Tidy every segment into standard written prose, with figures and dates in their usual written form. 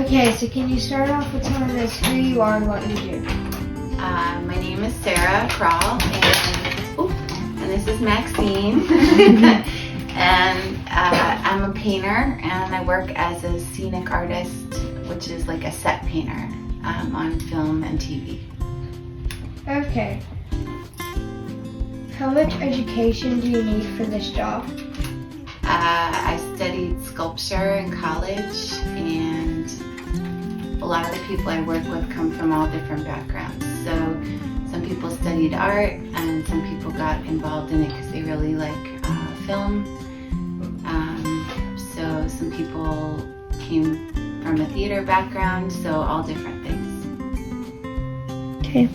Okay, so can you start off with telling us who you are and what you do? My name is Sarah Kroll, and this is Maxine. And I'm a painter, and I work as a scenic artist, which is like a set painter on film and TV. Okay. How much education do you need for this job? I studied sculpture in college, and a lot of the people I work with come from all different backgrounds. So some people studied art, and some people got involved in it because they really like film. So some people came from a theater background, so all different things. Okay.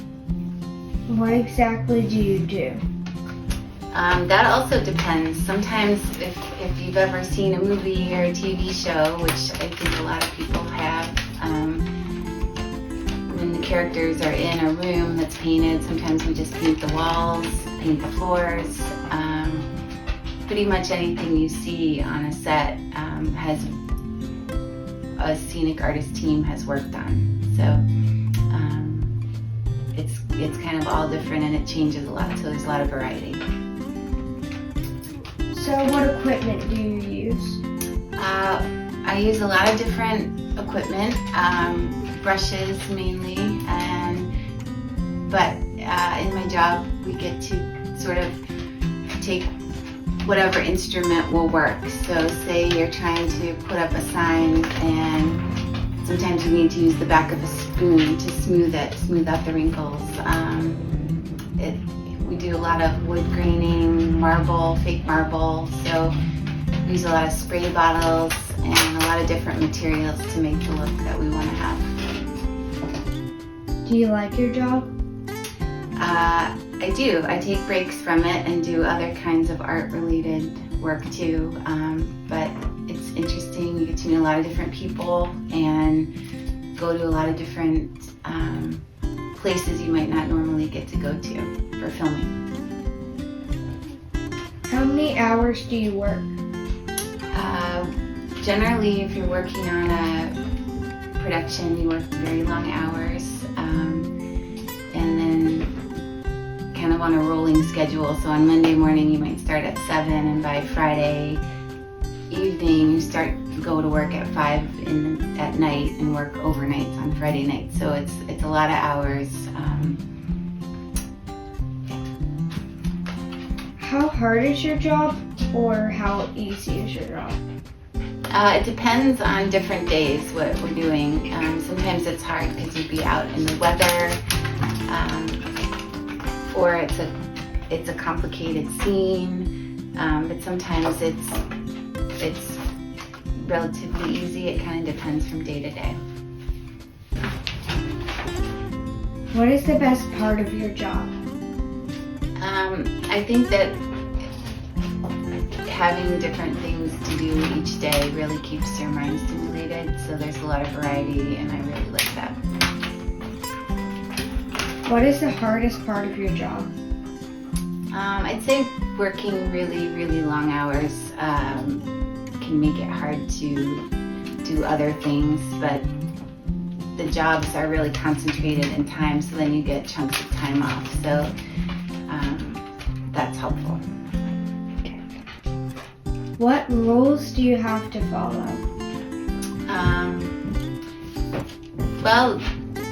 What exactly do you do? That also depends. Sometimes if you've ever seen a movie or a TV show, which I think a lot of people have, when the characters are in a room that's painted, sometimes we just paint the walls, paint the floors. Pretty much anything you see on a set has a scenic artist team has worked on. So it's kind of all different, and it changes a lot, so there's a lot of variety. So what equipment do you use? I use a lot of different equipment, brushes mainly, but in my job we get to sort of take whatever instrument will work. So say you're trying to put up a sign, and sometimes you need to use the back of a spoon to smooth out the wrinkles. We do a lot of wood graining, marble, fake marble, so we use a lot of spray bottles and a lot of different materials to make the look that we want to have. Do you like your job? I do. I take breaks from it and do other kinds of art-related work too, but it's interesting. You get to meet a lot of different people and go to a lot of different places you might not normally get to go to for filming. How many hours do you work? Generally, if you're working on a production, you work very long hours, and then kind of on a rolling schedule. So on Monday morning, you might start at 7, and by Friday evening, you go to work at 5 at night and work overnights on Friday night. So it's a lot of hours. How hard is your job, or how easy is your job? It depends on different days what we're doing. Sometimes it's hard because you'd be out in the weather, or it's a complicated scene. But sometimes it's relatively easy. It kind of depends from day to day. What is the best part of your job? I think that having different things to do each day really keeps your mind stimulated, so there's a lot of variety, and I really like that. What is the hardest part of your job? I'd say working really, really long hours can make it hard to do other things, but the jobs are really concentrated in time, so then you get chunks of time off, so that's helpful. Okay. What rules do you have to follow? Well,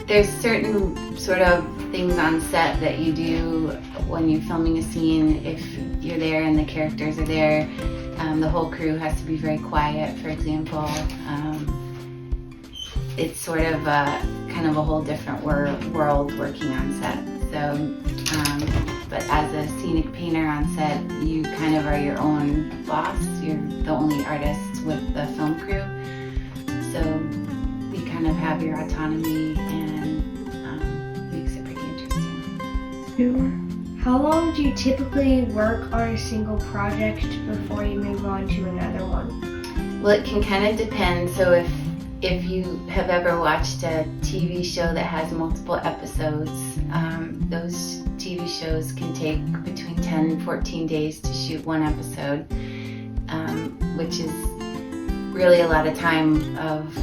there's certain sort of things on set that you do when you're filming a scene. If you're there and the characters are there, the whole crew has to be very quiet, for example. It's sort of kind of a whole different world working on set. So, but as a scenic painter on set, you kind of are your own boss. You're the only artist with the film crew. So you kind of have your autonomy, and makes it pretty interesting. How long do you typically work on a single project before you move on to another one? Well, it can kind of depend. So if you have ever watched a TV show that has multiple episodes, those TV shows can take between 10 and 14 days to shoot one episode, which is really a lot of time of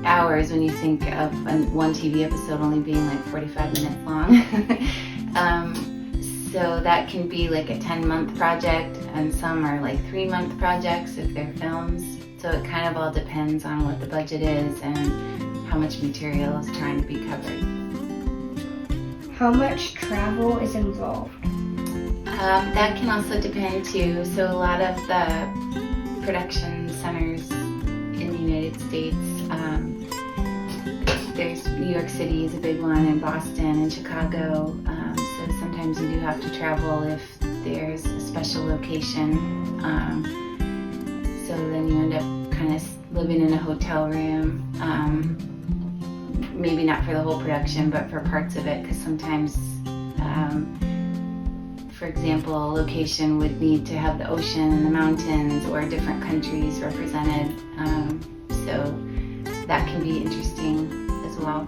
hours when you think of one TV episode only being like 45 minutes long. So that can be like a 10-month project, and some are like 3-month projects if they're films. So it kind of all depends on what the budget is and how much material is trying to be covered. How much travel is involved? That can also depend too. So a lot of the production centers in the United States, there's New York City is a big one, and Boston and Chicago. So sometimes you do have to travel if there's a special location. So then you end up kind of living in a hotel room. Maybe not for the whole production, but for parts of it, because sometimes, for example, a location would need to have the ocean and the mountains or different countries represented. So that can be interesting as well.